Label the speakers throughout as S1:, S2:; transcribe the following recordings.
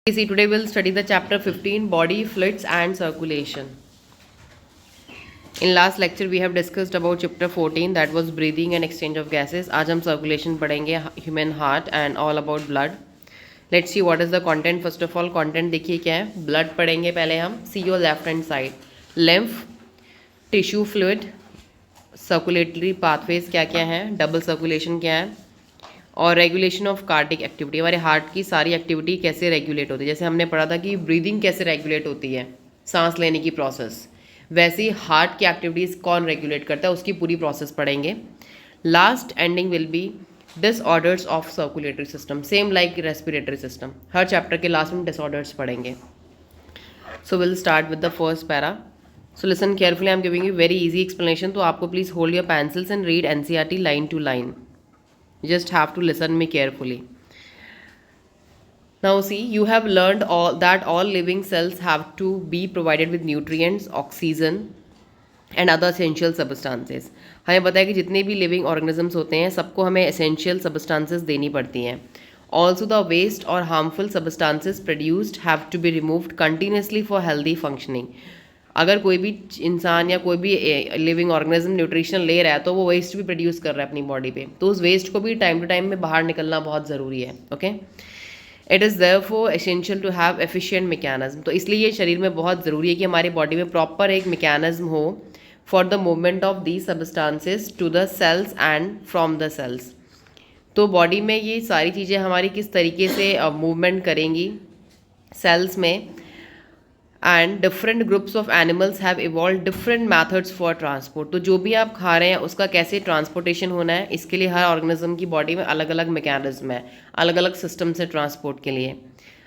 S1: See, today we'll study the chapter 15, body fluids and circulation. In last lecture we have discussed about chapter 14, that was breathing and exchange of gases. आज हम circulation पढ़ेंगे, human heart and all about blood. Let's see what is the content. First of all, content देखिए क्या है. Blood पढ़ेंगे पहले हम. See your left hand side. Lymph, tissue fluid, circulatory pathways क्या क्या है, double circulation क्या है, और रेगुलेशन ऑफ कार्डिक एक्टिविटी. हमारे हार्ट की सारी एक्टिविटी कैसे रेगुलेट होती है. जैसे हमने पढ़ा था कि ब्रीदिंग कैसे रेगुलेट होती है, सांस लेने की प्रोसेस, वैसे ही हार्ट की एक्टिविटीज़ कौन रेगुलेट करता है उसकी पूरी प्रोसेस पढ़ेंगे. Last ending will be disorders of circulatory system, same like respiratory system. हर चैप्टर के लास्ट में डिसऑर्डर्स पढ़ेंगे. So will start with the first para. So listen carefully, I am giving you very easy explanation. तो आपको please hold your pencils and read NCERT line to line. You just have to listen me carefully. Now see, you have learned that all living cells have to be provided with nutrients, oxygen and other essential substances. हमें पता है कि जितने भी living organisms होते हैं सबको हमें essential substances देनी पड़ती हैं. Also the waste or harmful substances produced have to be removed continuously for healthy functioning. अगर कोई भी इंसान या कोई भी लिविंग ऑर्गेनिज्म न्यूट्रिशन ले रहा है तो वो वेस्ट भी प्रोड्यूस कर रहा है अपनी बॉडी पे, तो उस वेस्ट को भी टाइम टू टाइम में बाहर निकलना बहुत ज़रूरी है. Okay, it is therefore essential to have efficient mechanism. तो इसलिए ये शरीर में बहुत ज़रूरी है कि हमारी बॉडी में प्रॉपर एक मैकेनिज्म हो for the movement of the substances to the cells and from the cells. तो बॉडी में ये सारी चीज़ें हमारी किस तरीके से मूवमेंट करेंगी सेल्स में. And different groups of animals have evolve different methods for transport. तो जो भी आप खा रहे हैं उसका कैसे ट्रांसपोर्टेशन होना है, इसके लिए हर ऑर्गेनिज्म की बॉडी में अलग अलग मैकेनिज्म है, अलग अलग सिस्टम से ट्रांसपोर्ट के लिए.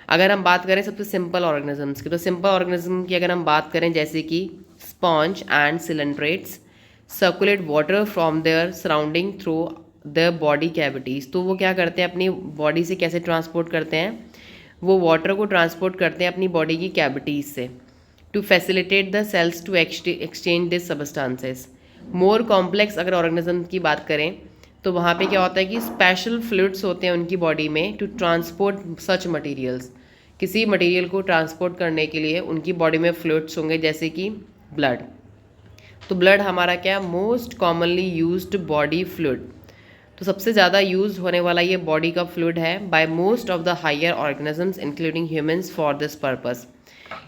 S1: अगर हम बात करें सबसे सिंपल ऑर्गेनिजम्स की, तो सिंपल ऑर्गेनिज्म की अगर हम बात करें जैसे कि sponge and coelenterates circulate water from their surrounding through their body cavities. तो वो क्या करते हैं, अपनी बॉडी से कैसे ट्रांसपोर्ट करते हैं, वो वाटर को ट्रांसपोर्ट करते हैं अपनी बॉडी की कैविटीज़ से to facilitate the cells to exchange this substances. More complex अगर ऑर्गेनिज्म की बात करें तो वहाँ पे क्या होता है कि स्पेशल फ्लूइड्स होते हैं उनकी बॉडी में टू ट्रांसपोर्ट सच मटेरियल्स. किसी मटेरियल को ट्रांसपोर्ट करने के लिए उनकी बॉडी में फ्लूइड्स होंगे जैसे कि ब्लड. तो ब्लड हमारा क्या, most commonly used body fluid. तो सबसे ज़्यादा यूज होने वाला ये बॉडी का फ्लूइड है by most of the higher organisms including humans for this purpose.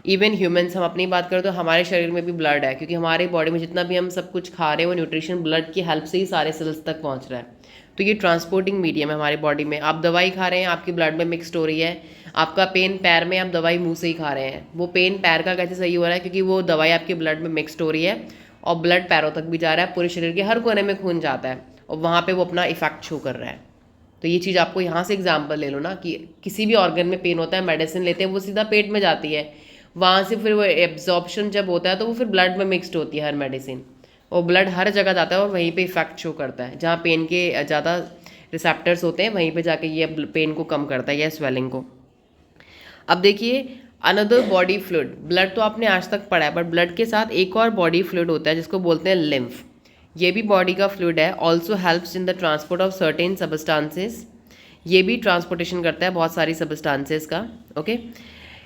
S1: Even humans, हम अपनी बात करें तो हमारे शरीर में भी ब्लड है, क्योंकि हमारी बॉडी में जितना भी हम सब कुछ खा रहे हैं वो न्यूट्रिशन ब्लड की हेल्प से ही सारे सेल्स तक पहुंच रहा है. तो ये ट्रांसपोर्टिंग मीडियम है हमारी बॉडी में. आप दवाई खा रहे हैं, आपकी ब्लड में मिक्सड हो रही है. आपका पेन पैर में, आप दवाई मुँह से ही खा रहे हैं, वो पेन पैर का कैसे सही हो रहा है, क्योंकि वो दवाई आपके ब्लड में मिक्सड हो रही है और ब्लड पैरों तक भी जा रहा है, पूरे शरीर के हर कोने में खून जाता है और वहाँ पे वो अपना इफेक्ट शो कर रहा है. तो ये चीज़ आपको यहाँ से एग्जांपल ले लो ना, कि किसी भी ऑर्गन में पेन होता है, मेडिसिन लेते हैं, वो सीधा पेट में जाती है, वहाँ से फिर वो एब्जॉर्प्शन जब होता है तो वो फिर ब्लड में मिक्सड होती है हर मेडिसिन, और ब्लड हर जगह जाता है और वहीं पे इफेक्ट शो करता है. जहाँ पेन के ज़्यादा रिसेप्टर्स होते हैं वहीं पर जाके ये पेन को कम करता है या स्वेलिंग को. अब देखिए अनदर बॉडी फ्लूइड, ब्लड तो आपने आज तक पढ़ा है, बट ब्लड के साथ एक और बॉडी फ्लूइड होता है जिसको बोलते हैं लिम्फ. ये भी बॉडी का फ्लूइड है. Also helps in the transport of certain substances. ये भी ट्रांसपोर्टेशन करता है बहुत सारी सबस्टांसेस का. Okay,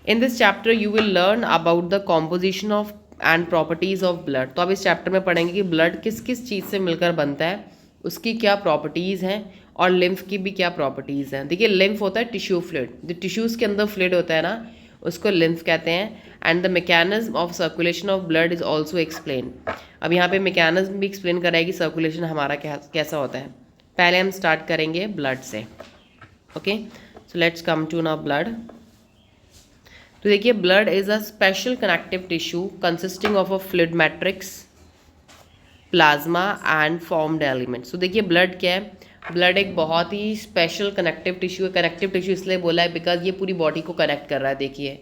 S1: in this chapter you will learn about the composition of and properties of blood. तो अब इस चैप्टर में पढ़ेंगे कि ब्लड किस किस चीज़ से मिलकर बनता है, उसकी क्या प्रॉपर्टीज़ हैं, और लिम्फ की भी क्या प्रॉपर्टीज़ हैं. देखिए, लिम्फ होता है टिश्यू फ्लूइड, जो टिश्यूज़ के अंदर फ्लूइड होता है ना, उसको लिम्फ कहते हैं. And the mechanism of circulation of blood is also explain. अब यहाँ पे मैकेनिज्म भी एक्सप्लेन करा है कि सर्कुलेशन हमारा कैसा होता है. पहले हम स्टार्ट करेंगे ब्लड से. Okay, so let's come to now blood. तो देखिए, blood is a special connective tissue consisting of a fluid matrix, plasma and formed elements. तो देखिए, ब्लड क्या है, ब्लड एक बहुत ही स्पेशल कनेक्टिव टिश्यू है. कनेक्टिव टिश्यू इसलिए बोला है बिकॉज ये पूरी बॉडी को कनेक्ट कर रहा है. देखिए,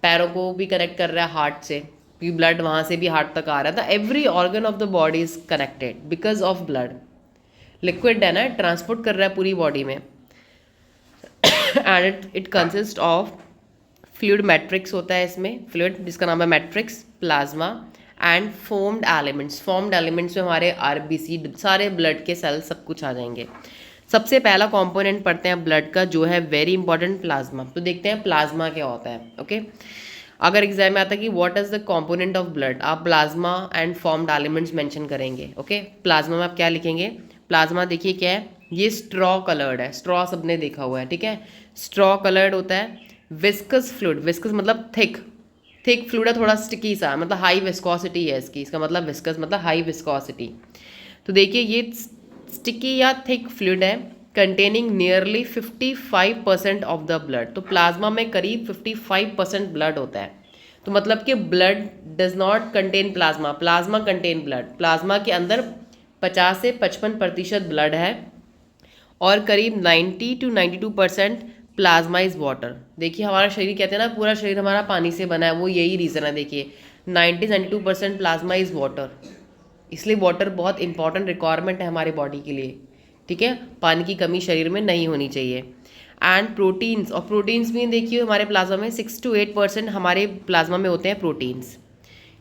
S1: पैरों को भी कनेक्ट कर रहा है हार्ट से, क्योंकि ब्लड वहाँ से भी हार्ट तक आ रहा था. Every organ of the body is connected because of blood. Liquid है ना, ट्रांसपोर्ट कर रहा है पूरी बॉडी में. And it consist of fluid matrix होता है इसमें, फ्लूइड जिसका नाम है matrix, plasma and formed elements. Formed elements में हमारे आरबीसी, सारे ब्लड के सेल्स सब कुछ आ जाएंगे. सबसे पहला कंपोनेंट पढ़ते हैं ब्लड का, जो है वेरी इंपॉर्टेंट, प्लाज्मा। तो देखते हैं प्लाज्मा क्या होता है। ओके, अगर एग्जाम में आता है कि what is the component of blood, आप plasma and formed elements mention करेंगे। ओके, प्लाज्मा में आप क्या लिखेंगे? प्लाज्मा देखिए क्या है, ये स्ट्रॉ कलर्ड है, स्ट्रॉ सबने देखा हुआ है, ठीक है, स्ट्रॉ कलर्ड होता है। विस्कस फ्लूइड, विस्कस मतलब थिक, थिक फ्लूइड है, थोड़ा स्टिकी सा, मतलब हाई विस्कोसिटी है इसकी, इसका मतलब विस्कस मतलब हाई विस्कोसिटी। तो देखिए ये स्टिकी या थिक फ्लूइड है, containing nearly 55% of the blood. तो प्लाज्मा में करीब 55% ब्लड होता है। तो मतलब कि blood does not contain plasma, plasma contain blood. Plasma के अंदर 50 से 55% ब्लड है और करीब 90 to 92% प्लाज्मा इज वाटर। देखिए हमारा शरीर, कहते हैं ना पूरा शरीर हमारा पानी से बना है, वो यही रीज़न है। देखिए 90-92% प्लाज्मा इज वाटर, इसलिए वाटर बहुत इंपॉर्टेंट रिक्वायरमेंट है हमारे बॉडी के लिए, ठीक है, पानी की कमी शरीर में नहीं होनी चाहिए। एंड प्रोटीन्स, और प्रोटीन्स भी देखिए हमारे प्लाज्मा में 6 to 8% हमारे प्लाज्मा में होते हैं प्रोटीन्स।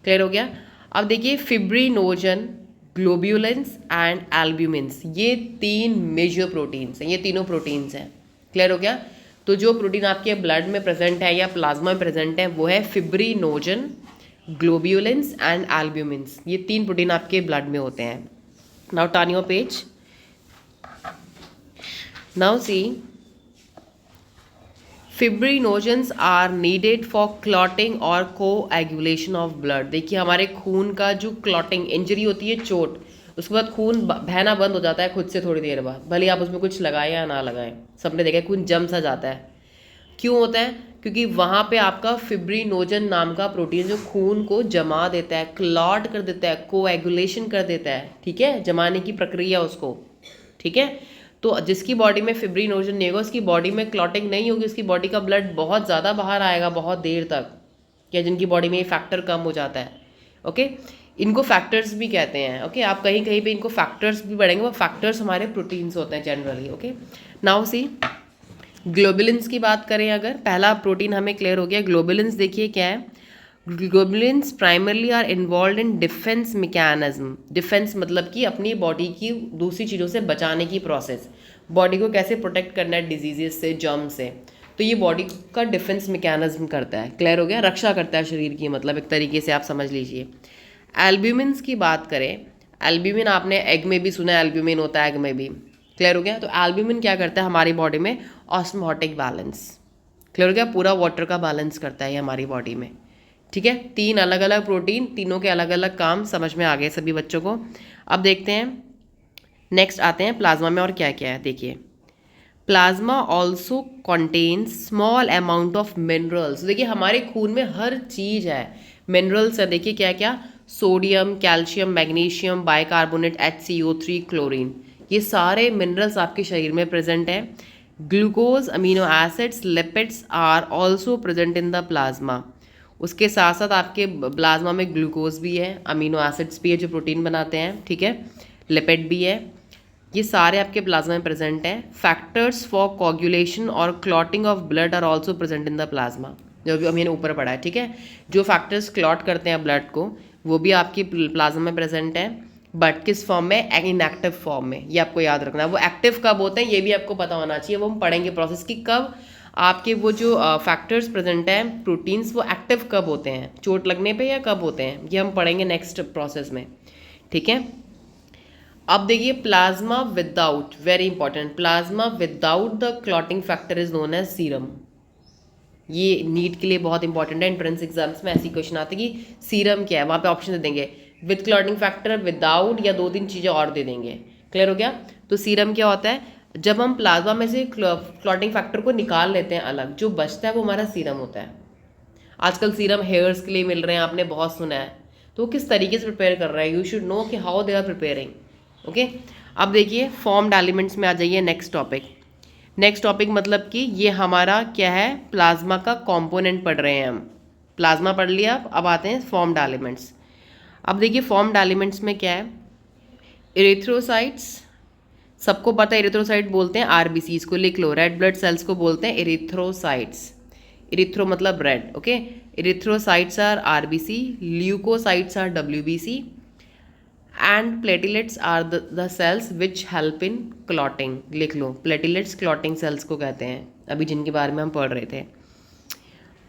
S1: क्लियर हो गया? अब देखिए फिब्रिनोजन, ग्लोब्यूलेंस एंड एल्ब्यूमिन्स, ये 3 मेजर प्रोटीन्स हैं, ये तीनों प्रोटीन्स हैं। क्लियर हो गया? तो जो प्रोटीन आपके ब्लड में प्रेजेंट है या प्लाज्मा में प्रेजेंट है वो है फिब्रिनोजन, ग्लोब्यूलेंस एंड एल्ब्यूमिन्स, ये 3 प्रोटीन आपके ब्लड में होते हैं। Now turn your page, now see fibrinogens are needed for clotting और कोएगुलेशन ऑफ ब्लड। देखिए हमारे खून का जो क्लॉटिंग, इंजरी होती है, चोट, उसके बाद खून बहना बंद हो जाता है खुद से थोड़ी देर बाद, भले आप उसमें कुछ लगाएं या ना लगाएं, सबने देखा है खून जम सा जाता है। क्यों होता है? क्योंकि वहाँ पे आपका फिब्रिनोजन नाम का प्रोटीन जो खून को जमा देता है, क्लॉट कर देता है, कोएगुलेशन कर देता है, ठीक है, जमाने की प्रक्रिया उसको, ठीक है। तो जिसकी बॉडी में फिब्रिनोजन नहीं होगा उसकी बॉडी में क्लॉटिंग नहीं होगी, उसकी बॉडी का ब्लड बहुत ज़्यादा बाहर आएगा बहुत देर तक, या जिनकी बॉडी में ये फैक्टर कम हो जाता है। ओके, इनको फैक्टर्स भी कहते हैं। ओके, आप कहीं कहीं पे इनको फैक्टर्स भी पढ़ेंगे, वो फैक्टर्स हमारे प्रोटीन्स होते हैं generally. Okay, now see globulins की बात करें, अगर पहला प्रोटीन हमें क्लियर हो गया, ग्लोबुलिन्स देखिए क्या है। Globulins primarily are involved in defence mechanism, defence मतलब कि अपनी बॉडी की दूसरी चीज़ों से बचाने की प्रोसेस, बॉडी को कैसे प्रोटेक्ट करना है डिजीजेस से, जर्म से, तो ये बॉडी का डिफेंस मैकेनिज्म करता है। क्लियर हो गया? रक्षा करता है शरीर की, मतलब एक तरीके से आप समझ लीजिए। एल्ब्यूमिन्स की बात करें, एल्ब्यूमिन आपने एग में भी सुना है, एल्ब्यूमिन होता है एग में भी। क्लियर हो गया? तो एल्ब्यूमिन क्या करता है हमारी बॉडी में? Osmotic balance. क्लियर हो गया? पूरा वाटर का बैलेंस करता है ये हमारी बॉडी में, ठीक है। 3 अलग अलग प्रोटीन, तीनों के अलग अलग काम, समझ में आ गए सभी बच्चों को। अब देखते हैं नेक्स्ट आते हैं प्लाज्मा में और क्या क्या है। देखिए plasma also contains small amount of minerals. देखिए हमारे खून में हर चीज़ है, मिनरल्स है। देखिए क्या क्या? Sodium, calcium, magnesium, bicarbonate, HCO3, chlorine, ये सारे मिनरल्स आपके शरीर में प्रेजेंट है। Glucose, amino acids, lipids are also present in the plasma. उसके साथ साथ आपके प्लाज्मा में ग्लूकोज भी है, अमीनो एसिड्स भी है जो प्रोटीन बनाते हैं, ठीक है, लिपिड भी है, ये सारे आपके प्लाज्मा में प्रेजेंट हैं। Factors for coagulation or clotting of blood are also present in the plasma, जो भी हमने ऊपर पढ़ा है, ठीक है। जो फैक्टर्स क्लॉट करते हैं ब्लड को वो भी आपकी प्लाज्मा में प्रेजेंट है, बट किस फॉर्म में? इनएक्टिव फॉर्म में। ये आपको याद रखना है। वो एक्टिव कब होते हैं ये भी आपको पता होना चाहिए, वो हम पढ़ेंगे प्रोसेस की, कब आपके वो जो फैक्टर्स प्रेजेंट हैं प्रोटीन्स वो एक्टिव कब होते हैं, चोट लगने पे या कब होते हैं, ये हम पढ़ेंगे नेक्स्ट प्रोसेस में, ठीक है। अब देखिए plasma without, very important, plasma without the clotting factor is known as serum. ये नीट के लिए बहुत इंपॉर्टेंट है, एंट्रेंस एग्जाम्स में ऐसी क्वेश्चन आते हैं कि सीरम क्या है, वहाँ पे ऑप्शन दे देंगे विद क्लॉटिंग फैक्टर, विदाउट, या 2-3 चीज़ें और दे देंगे। क्लियर हो गया? तो सीरम क्या होता है? जब हम प्लाज्मा में से क्लॉटिंग फैक्टर को निकाल लेते हैं अलग, जो बचता है वो हमारा सीरम होता है। आजकल सीरम हेयर्स के लिए मिल रहे हैं, आपने बहुत सुना है, तो वो किस तरीके से प्रिपेयर कर रहा है, यू शुड नो कि how they are preparing. Okay, अब देखिए फॉर्म्ड एलिमेंट्स में आ जाइए। नेक्स्ट टॉपिक मतलब कि ये हमारा क्या है, प्लाज्मा का कंपोनेंट पढ़ रहे हैं हम। प्लाज्मा पढ़ लिया, अब आते हैं फॉर्म्ड एलिमेंट्स। अब देखिए फॉर्म्ड एलिमेंट्स में क्या है, इरिथ्रोसाइट्स, सबको पता है इरिथ्रोसाइट बोलते हैं आरबीसी, इसको लिख लो, रेड ब्लड सेल्स को बोलते हैं इरिथ्रोसाइट्स। इरिथ्रो मतलब red, okay. Erythrocytes are RBC, leukocytes are WBC, and platelets are the cells which help in clotting, लिख लो, प्लेटिलेट्स क्लॉटिंग सेल्स को कहते हैं, अभी जिनके बारे में हम पढ़ रहे थे।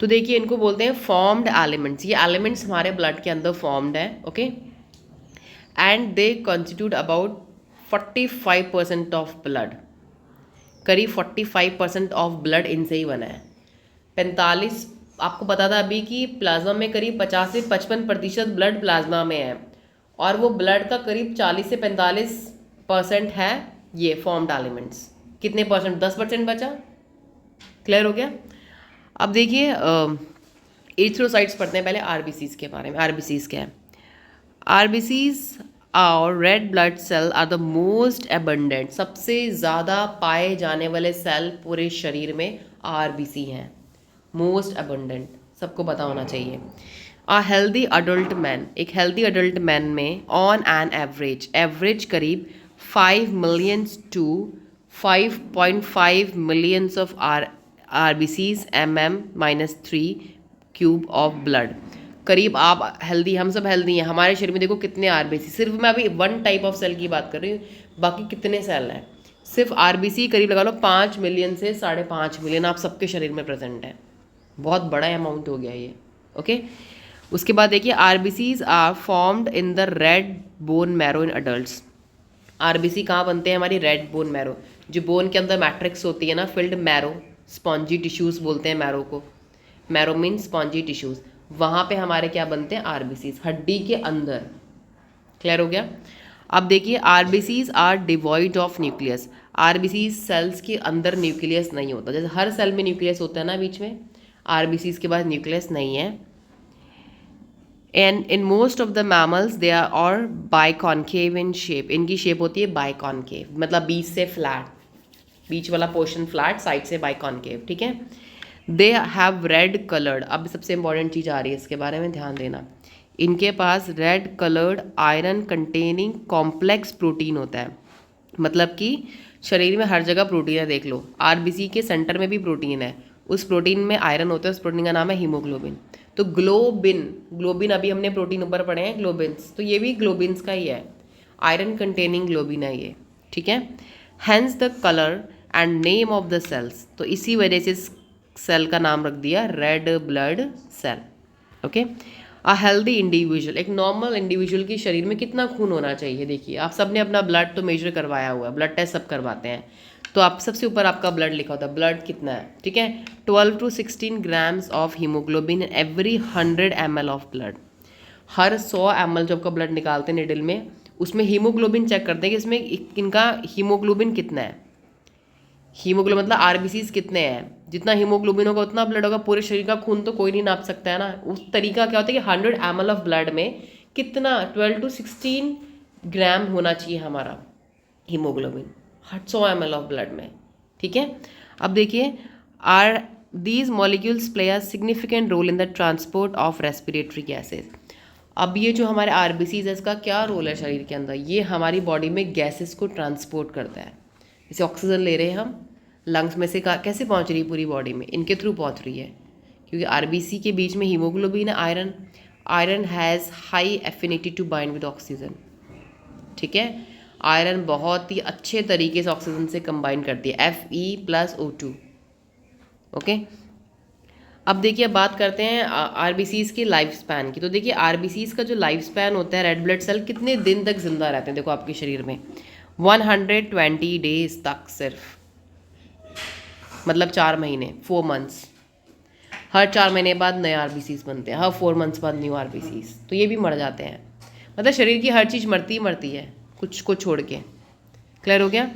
S1: तो देखिए इनको बोलते हैं फॉर्म्ड एलिमेंट्स, ये एलिमेंट्स हमारे ब्लड के अंदर फॉर्म्ड है, okay, and they constitute about 45% of blood, करीब 45% ऑफ ब्लड इनसे ही बना है। 45, आपको पता था अभी कि प्लाज्मा में करीब 50 से 55% ब्लड प्लाज्मा में है, और वो ब्लड का करीब 40 से 45% है ये फॉर्म्ड एलिमेंट्स। कितने परसेंट? 10% बचा। क्लियर हो गया? अब देखिए एरिथ्रोसाइट्स पढ़ते हैं पहले, आरबीसीज के बारे में। आरबीसीज क्या है? आरबीसीज और red blood cell are the most abundant, सबसे ज़्यादा पाए जाने वाले सेल पूरे शरीर में आरबीसी हैं, मोस्ट एबंडेंट, सबको पता होना चाहिए। अ हेल्दी अडल्ट मैन, एक हेल्दी अडल्ट मैन में ऑन एन एवरेज, एवरेज करीब 5 millions to 5.5 millions of RBCs -3 cube of blood. करीब आप हेल्दी, हम सब हेल्दी हैं, हमारे शरीर में देखो कितने आरबीसी, सिर्फ मैं अभी वन टाइप ऑफ सेल की बात कर रही हूँ, बाकी कितने सेल हैं, सिर्फ आरबीसी करीब लगा लो 5 मिलियन से 5.5 मिलियन आप सबके शरीर में प्रेजेंट है, बहुत बड़ा अमाउंट हो गया ये, ओके। उसके बाद देखिए RBCs are formed in the red bone marrow in adults. RBC कहाँ बनते हैं? हमारी रेड बोन मैरो, जो बोन के अंदर मैट्रिक्स होती है ना, फिल्ड मैरो, स्पॉन्जी टिश्यूज़ बोलते हैं मैरो को, मैरो मीन स्पॉन्जी टिश्यूज़, वहाँ पे हमारे क्या बनते हैं? आरबीसीज, हड्डी के अंदर। क्लियर हो गया? अब देखिए RBCs are devoid of nucleus, RBCs cells के अंदर न्यूक्लियस नहीं होता, जैसे हर सेल में न्यूक्लियस होता है ना बीच में, आरबीसीज के बाद न्यूक्लियस नहीं है। And in most of the mammals they are और बाइकॉन्केव इन शेप, इनकी शेप होती है बाइकॉन्केव, मतलब बीच से फ्लैट, बीच वाला पोर्शन फ्लैट, साइड से बाइकॉन्केव, ठीक है। दे हैव रेड कलर्ड, अब सबसे इंपॉर्टेंट चीज़ आ रही है, इसके बारे में ध्यान देना, इनके पास red coloured iron containing complex protein होता है, मतलब कि शरीर में हर जगह प्रोटीन है, देख लो आरबीसी के सेंटर में भी प्रोटीन है, उस प्रोटीन में आयरन होता है, उस प्रोटीन का नाम है हीमोग्लोबिन। तो ग्लोबिन, ग्लोबिन अभी हमने प्रोटीन ऊपर पढ़े हैं ग्लोबिन्स, तो ये भी ग्लोबिन्स का ही है, आयरन कंटेनिंग ग्लोबिन है ये, ठीक है। Hence the colour and name of the cells, तो इसी वजह से सेल का नाम रख दिया red blood cell, okay. A healthy individual, एक नॉर्मल इंडिविजुअल की शरीर में कितना खून होना चाहिए? देखिए आप सब ने अपना ब्लड तो मेजर करवाया हुआ है, ब्लड टेस्ट सब करवाते हैं, तो आप सबसे ऊपर आपका ब्लड लिखा होता है, ब्लड कितना है, ठीक है, 12 to 16 grams of haemoglobin every 100 ml of blood. Her 100 ml जो आपका ब्लड निकालते हैं निडल में, उसमें हीमोग्लोबिन चेक करते हैं कि इसमें इनका हीमोग्लोबिन कितना है, हीमोग्लोबिन मतलब आरबीसीज कितने हैं, जितना हीमोग्लोबिन होगा उतना ब्लड होगा, पूरे शरीर का खून तो कोई नहीं नाप सकता है ना, उस तरीका क्या होता है कि 100 ml ऑफ ब्लड में कितना 12 to 16 ग्राम होना चाहिए हमारा हीमोग्लोबिन, 100 ml ऑफ ब्लड में, ठीक है। अब देखिए are these molecules play a significant role in the transport of respiratory gases. अब ये जो हमारे आरबीसीज है इसका क्या रोल है शरीर के अंदर? ये हमारी बॉडी में गैसेस को ट्रांसपोर्ट करता है, जैसे ऑक्सीजन ले रहे हैं हम लंग्स में से, कैसे पहुंच रही है पूरी बॉडी में? इनके थ्रू पहुंच रही है, क्योंकि आरबीसी के बीच में हीमोग्लोबिन है, iron, iron has high affinity to bind with oxygen, ठीक है, आयरन बहुत ही अच्छे तरीके से ऑक्सीजन से कंबाइन करती है, Fe+O2, ओके। अब देखिए बात करते हैं आरबीसीज की लाइफ स्पैन की, तो देखिए आरबीसीज का जो लाइफ स्पैन होता है, रेड ब्लड सेल कितने दिन तक जिंदा रहते हैं देखो आपके शरीर में, 120 डेज तक सिर्फ, मतलब 4 महीने, 4 मंथ्स, हर 4 महीने बाद नए आरबीसीज बनते हैं, हर 4 मंथ्स बाद न्यू आरबीसीज, तो ये भी मर जाते हैं, मतलब शरीर की हर चीज़ मरती ही मरती है कुछ को छोड़ के। क्लियर हो गया?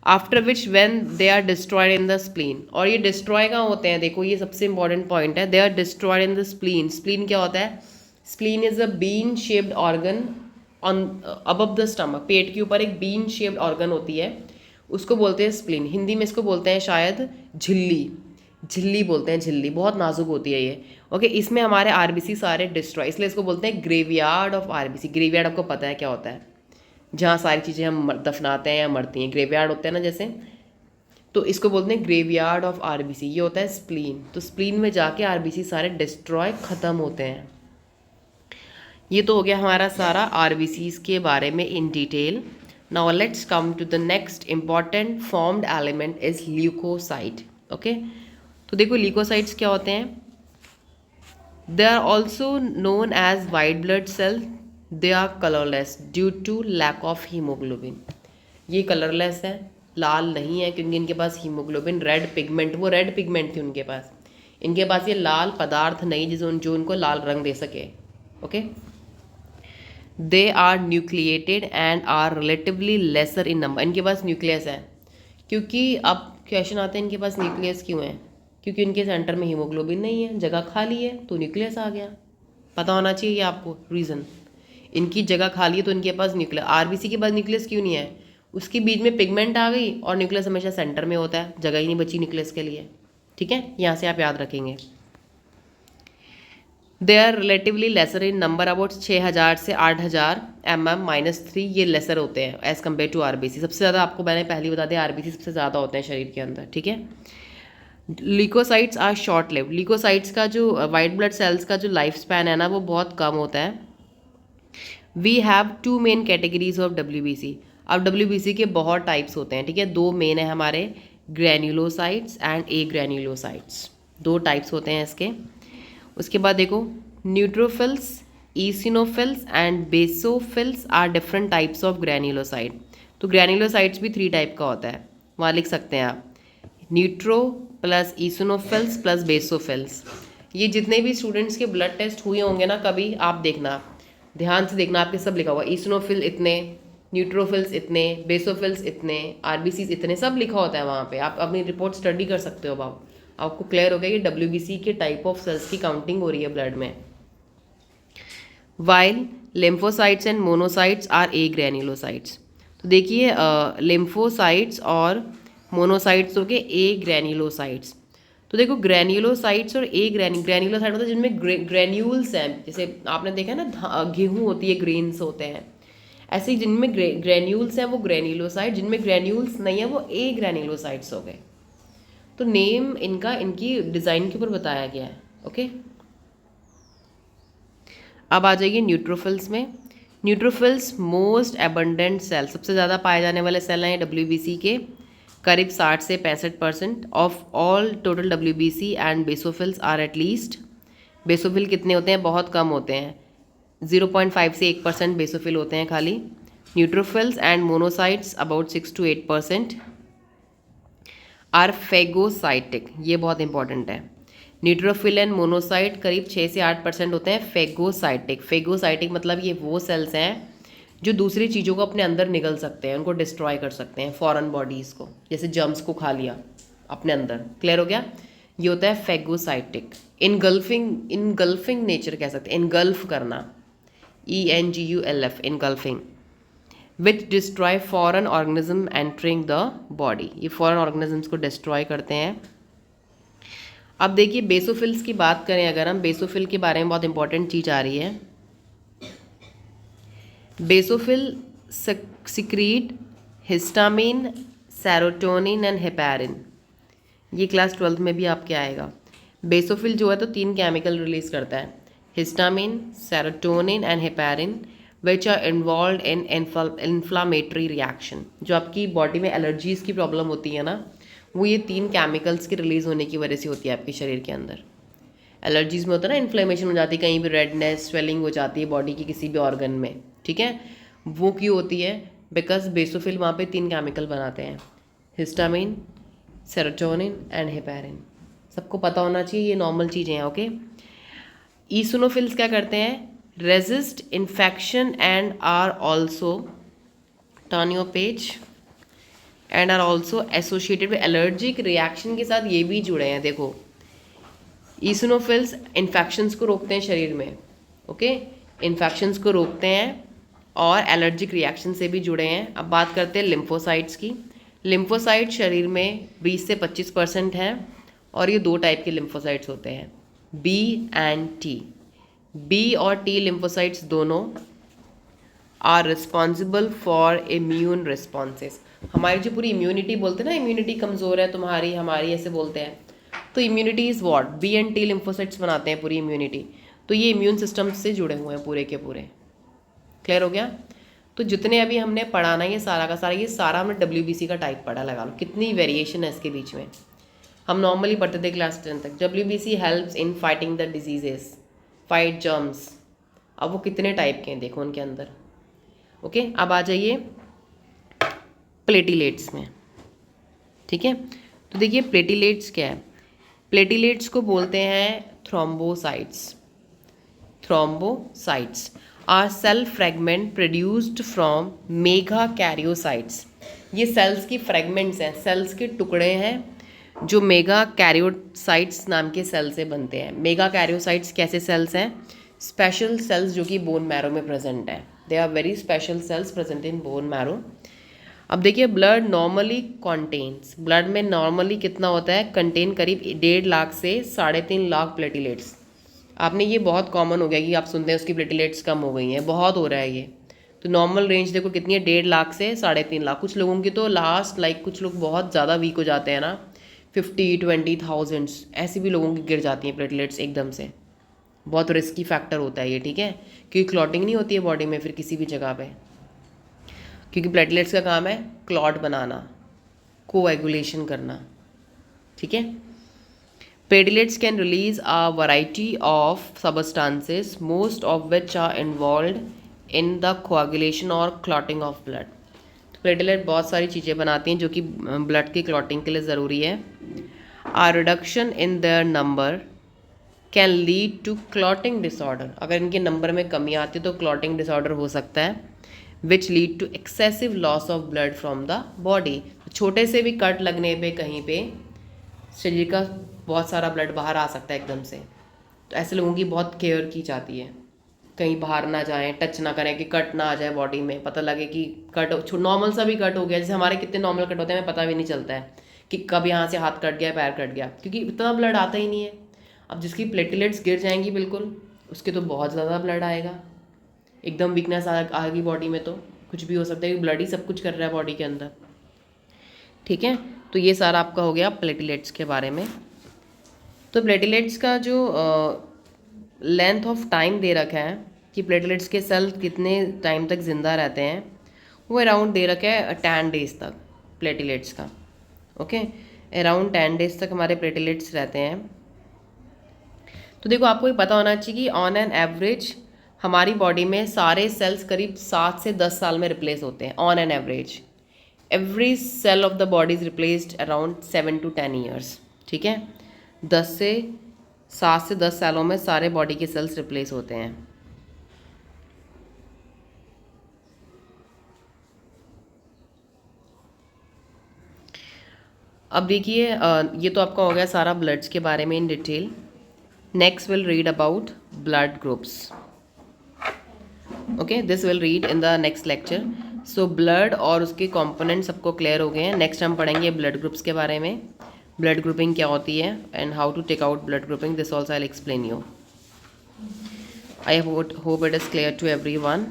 S1: After which when they are destroyed in the spleen, और ये डिस्ट्रॉय कहाँ होते हैं? देखो ये सबसे इंपॉर्टेंट पॉइंट है, they are destroyed in the spleen. Spleen क्या होता है? Spleen is a bean shaped organ on above the stomach, पेट के ऊपर एक बीन शेप्ड ऑर्गन होती है, उसको बोलते हैं स्प्लीन, हिंदी में इसको बोलते हैं शायद झिल्ली, झिल्ली बोलते हैं, झिल्ली बहुत नाजुक होती है ये, ओके। इसमें हमारे आरबीसी सारे डिस्ट्रॉय, इसलिए इसको बोलते हैं ग्रेवयार्ड ऑफ आरबीसी। ग्रेवयार्ड आपको पता है क्या होता है? जहाँ सारी चीज़ें हम दफनाते हैं या मरती हैं, ग्रेवयार्ड होते हैं ना जैसे, तो इसको बोलते हैं ग्रेवयार्ड ऑफ आरबीसी। ये होता है स्प्लीन, तो स्प्लीन में जाके आरबीसी सारे डिस्ट्रॉय ख़त्म होते हैं। ये तो हो गया हमारा सारा आरबीसीज के बारे में in detail. Now let's come to the next important formed element is leukocyte. Okay, तो देखो ल्यूकोसाइट्स क्या होते हैं। They are also known as white blood cell. They are colourless due to lack of haemoglobin. ये colourless है, लाल नहीं है, क्योंकि इनके पास हीमोग्लोबिन रेड पिगमेंट, वो रेड पिगमेंट थी उनके पास। इनके पास ये लाल पदार्थ नहीं जो उनको लाल रंग दे सके। Okay, they are nucleated and are relatively lesser in number. इनके पास न्यूक्लियस है, क्योंकि अब क्वेश्चन आते हैं इनके पास न्यूक्लियस क्यों है, क्योंकि इनके सेंटर में हीमोग्लोबिन नहीं है, जगह खाली है तो न्यूक्लियस आ गया। पता होना चाहिए ये आपको रीज़न। इनकी जगह खाली है तो इनके पास न्यूक्लियस। आरबीसी के पास न्यूक्लियस क्यों नहीं है, उसके बीच में पिगमेंट आ गई और न्यूक्लियस हमेशा सेंटर में होता है, जगह ही नहीं बची न्यूक्लियस के लिए। ठीक है, यहाँ से आप याद रखेंगे। They are relatively lesser in number, about 6000 से 8000 mm-3 ये लेसर होते हैं एज़ कम्पेयर टू आरबीसी। सबसे ज़्यादा आपको मैंने पहले बता दिया, आरबीसी सबसे ज़्यादा होते हैं शरीर के अंदर। ठीक है, leukocytes are short lived. Leukocytes का जो वाइट ब्लड सेल्स का जो लाइफ स्पैन है ना, वो बहुत कम होता है। We have 2 main categories of WBC. अब डब्ल्यूबीसी के बहुत टाइप्स होते हैं। ठीक है, 2 मेन है हमारे, granulocytes and a granulocytes. 2 types होते हैं इसके। उसके बाद देखो, neutrophils, eosinophils and basophils are different types of granulocyte. तो ग्रैन्युलोसाइट्स भी 3 टाइप का होता है, वहाँ लिख सकते हैं आप, न्यूट्रो प्लस ईसिनोफिल्स प्लस बेसोफिल्स। ये जितने भी स्टूडेंट्स के ब्लड टेस्ट हुए होंगे ना कभी, आप देखना, ध्यान से देखना, आपके सब लिखा हुआ, ईसिनोफिल इतने, न्यूट्रोफिल्स इतने, बेसोफिल्स इतने, आरबीसीज इतने, सब लिखा होता है वहाँ पे। आप अपनी रिपोर्ट स्टडी कर सकते हो। अब आपको क्लियर हो गया कि डब्ल्यूबीसी के टाइप ऑफ सेल्स की काउंटिंग हो रही है ब्लड में। While lymphocytes and monocytes are agranulocytes. तो देखिए, लिम्फोसाइट्स और मोनोसाइट्स हो गए ए ग्रैन्युलोसाइट्स। तो देखो, ग्रैन्युलोसाइट्स और ए ग्रैन्युलोसाइट होता है जिनमें ग्रैन्यूल्स हैं। जैसे आपने देखा है ना, गेहूँ होती है, ग्रेन्स होते हैं, ऐसे ही जिनमें ग्रैन्यूल्स हैं वो ग्रैन्युलोसाइट, जिनमें ग्रैन्यूल्स नहीं है वो ए ग्रैन्युलोसाइट्स हो गए। तो नेम इनका इनकी डिज़ाइन के ऊपर बताया गया है। ओके, अब आ जाइए न्यूट्रोफिल्स में। न्यूट्रोफिल्स मोस्ट एबंडेंट सेल, सबसे ज़्यादा पाए जाने वाले सेल हैं डब्ल्यूबीसी के, करीब 60 से 65% of all total WBC. And basophils are at least, basophil कितने होते हैं, बहुत कम होते हैं, 0.5 से 1% बेसोफिल होते हैं खाली। Neutrophils and monocytes about 6 to 8% are phagocytic. ये बहुत इंपॉर्टेंट है। न्यूट्रोफिल एंड मोनोसाइट करीब 6 से 8% होते हैं फेगोसाइटिक। फेगोसाइटिक मतलब ये वो सेल्स हैं जो दूसरी चीज़ों को अपने अंदर निगल सकते हैं, उनको डिस्ट्रॉय कर सकते हैं, फॉरेन बॉडीज़ को, जैसे जर्म्स को खा लिया अपने अंदर। क्लियर हो गया, ये होता है फेगोसाइटिक। इनगल्फिंग नेचर कह सकते हैं, इनगल्फ करना, ENGULF, engulfing, which destroy foreign organism entering the body. ये फॉरेन ऑर्गेनिजम्स को डिस्ट्रॉय करते हैं। अब देखिए, बेसोफिल्स की बात करें अगर हम, बेसोफिल के बारे में बहुत इंपॉर्टेंट चीज़ आ रही है। Basophil secrete histamine, serotonin and heparin. ये क्लास 12th में भी आपके आएगा। बेसोफिल जो है तो 3 केमिकल रिलीज करता है, histamine, serotonin and heparin, which are involved in inflammatory reaction. जो आपकी बॉडी में एलर्जीज़ की प्रॉब्लम होती है ना, वो ये 3 केमिकल्स के रिलीज़ होने की वजह से होती है आपके शरीर के अंदर। एलर्जीज़ में होता है ना, इन्फ्लेमेशन हो जाती है, कहीं भी रेडनेस, स्वेलिंग हो जाती है बॉडी की किसी भी ऑर्गन में। ठीक है, वो क्यों होती है, बिकॉज बेसोफिल वहाँ पे 3 केमिकल बनाते हैं, हिस्टामिन, सेरोटोनिन एंड हेपेरिन। सबको पता होना चाहिए, ये नॉर्मल चीज़ें हैं। ओके, ईसिनोफिल्स क्या करते हैं, resist infection and are also, turn your page, and are also associated with allergic reaction के साथ ये भी जुड़े हैं। देखो, ईसिनोफिल्स इन्फेक्शंस को रोकते हैं शरीर में। ओके, इन्फेक्शंस को रोकते हैं और एलर्जिक रिएक्शन से भी जुड़े हैं। अब बात करते हैं लिम्फोसाइट्स की। लिम्फोसाइट शरीर में 20 से 25% हैं और ये 2 टाइप के लिम्फोसाइट्स होते हैं, B एंड T। B और T लिम्फोसाइट्स दोनों are responsible for immune responses. हमारी जो पूरी इम्यूनिटी बोलते हैं ना, इम्यूनिटी कमज़ोर है तुम्हारी, हमारी, ऐसे बोलते हैं, तो immunity is what, B and T lymphocytes बनाते हैं पूरी इम्यूनिटी। तो ये इम्यून सिस्टम से जुड़े हुए हैं पूरे के पूरे। क्लियर हो गया? तो जितने अभी हमने पढ़ा ना ये सारा का सारा, ये सारा हमने WBC का टाइप पढ़ा। लगा लो कितनी वेरिएशन है इसके बीच में। हम नॉर्मली पढ़ते थे क्लास 10 तक WBC helps in fighting the diseases, fight germs. अब वो कितने टाइप के हैं देखो उनके अंदर। ओके, अब आ जाइए प्लेटिलेट्स में। ठीक है, तो देखिए प्लेटिलेट्स क्या है। प्लेटिलेट्स को बोलते हैं thrombocytes. Thrombocytes are cell fragment produced from megakaryocytes. ये सेल्स की फ्रेगमेंट्स हैं, सेल्स के टुकड़े हैं जो मेगा कैरियोसाइट्स नाम के सेल से बनते हैं। मेगा कैरियोसाइट्स कैसे सेल्स हैं? स्पेशल सेल्स जो कि बोन मैरो में प्रेजेंट है। They are very special cells present in bone marrow. अब देखिए ब्लड नॉर्मली कॉन्टेन्स, ब्लड में नॉर्मली कितना होता है? कंटेन करीब 1.5 लाख से 3.5 लाख प्लेटिलेट्स। आपने ये बहुत कॉमन हो गया कि आप सुनते हैं उसकी प्लेटिलेट्स कम हो गई हैं, बहुत हो रहा है ये। तो नॉर्मल रेंज देखो कितनी है? 1.5 लाख से 3.5 लाख। कुछ लोगों की तो लास्ट कुछ लोग बहुत ज़्यादा वीक हो जाते हैं ना, 50-20,000 ऐसी भी लोगों की गिर जाती हैं प्लेटलेट्स एकदम से। बहुत रिस्की फैक्टर होता है ये। ठीक है, क्योंकि क्लॉटिंग नहीं होती है बॉडी में फिर किसी भी जगह पे, क्योंकि प्लेटलेट्स का काम है क्लॉट बनाना, कोएगुलेशन करना। ठीक है, platelets can release a variety of substances most of which are involved in the coagulation or clotting of blood. तो प्लेटलेट बहुत सारी चीज़ें बनाती हैं जो कि ब्लड की क्लॉटिंग के लिए ज़रूरी है। A reduction in their number can lead to clotting disorder. अगर इनके नंबर में कमी आती है तो क्लॉटिंग डिसऑर्डर हो सकता है, which lead to excessive loss of blood from the body. छोटे से भी कट लगने पे कहीं पे शरीर का बहुत सारा ब्लड बाहर आ सकता है एकदम से। तो ऐसे लोगों की बहुत केयर की जाती है, कहीं बाहर ना जाएं, टच ना करें कि कट ना आ जाए बॉडी में, पता लगे कि कट नॉर्मल सा भी कट हो गया। जैसे हमारे कितने नॉर्मल कट होते हैं हमें पता भी नहीं चलता है कि कब यहाँ से हाथ कट गया, पैर कट गया, क्योंकि इतना ब्लड आता ही नहीं है। अब जिसकी प्लेटलेट्स गिर जाएंगी बिल्कुल, उसके तो बहुत ज़्यादा ब्लड आएगा, एकदम वीकनेस आ गई बॉडी में, तो कुछ भी हो सकता है क्योंकि ब्लड ही सब कुछ कर रहा है बॉडी के अंदर। ठीक है, तो ये सारा आपका हो गया प्लेटलेट्स के बारे में। तो प्लेटलेट्स का जो लेंथ ऑफ टाइम दे रखा है कि प्लेटलेट्स के सेल कितने टाइम तक ज़िंदा रहते हैं, वो अराउंड दे रखा है 10 डेज तक प्लेटलेट्स का। ओके, अराउंड 10 डेज तक हमारे प्लेटलेट्स रहते हैं। तो देखो आपको ये पता होना चाहिए कि ऑन एन एवरेज हमारी बॉडी में सारे सेल्स करीब 7 से 10 साल में रिप्लेस होते हैं on an average. Every cell of the body is replaced around 7 to 10 years. ठीक है, 7 से 10 सालों में सारे बॉडी के सेल्स रिप्लेस होते हैं। अब देखिए ये तो आपका हो गया सारा ब्लड्स के बारे में in detail. Next will read about blood groups. Okay, this will read in the next lecture. So blood और उसके कंपोनेंट सबको क्लियर हो गए हैं। नेक्स्ट हम पढ़ेंगे ब्लड ग्रुप्स के बारे में, ब्लड ग्रुपिंग क्या होती है and how to take out blood grouping. This also I will explain you. I hope it is clear to everyone.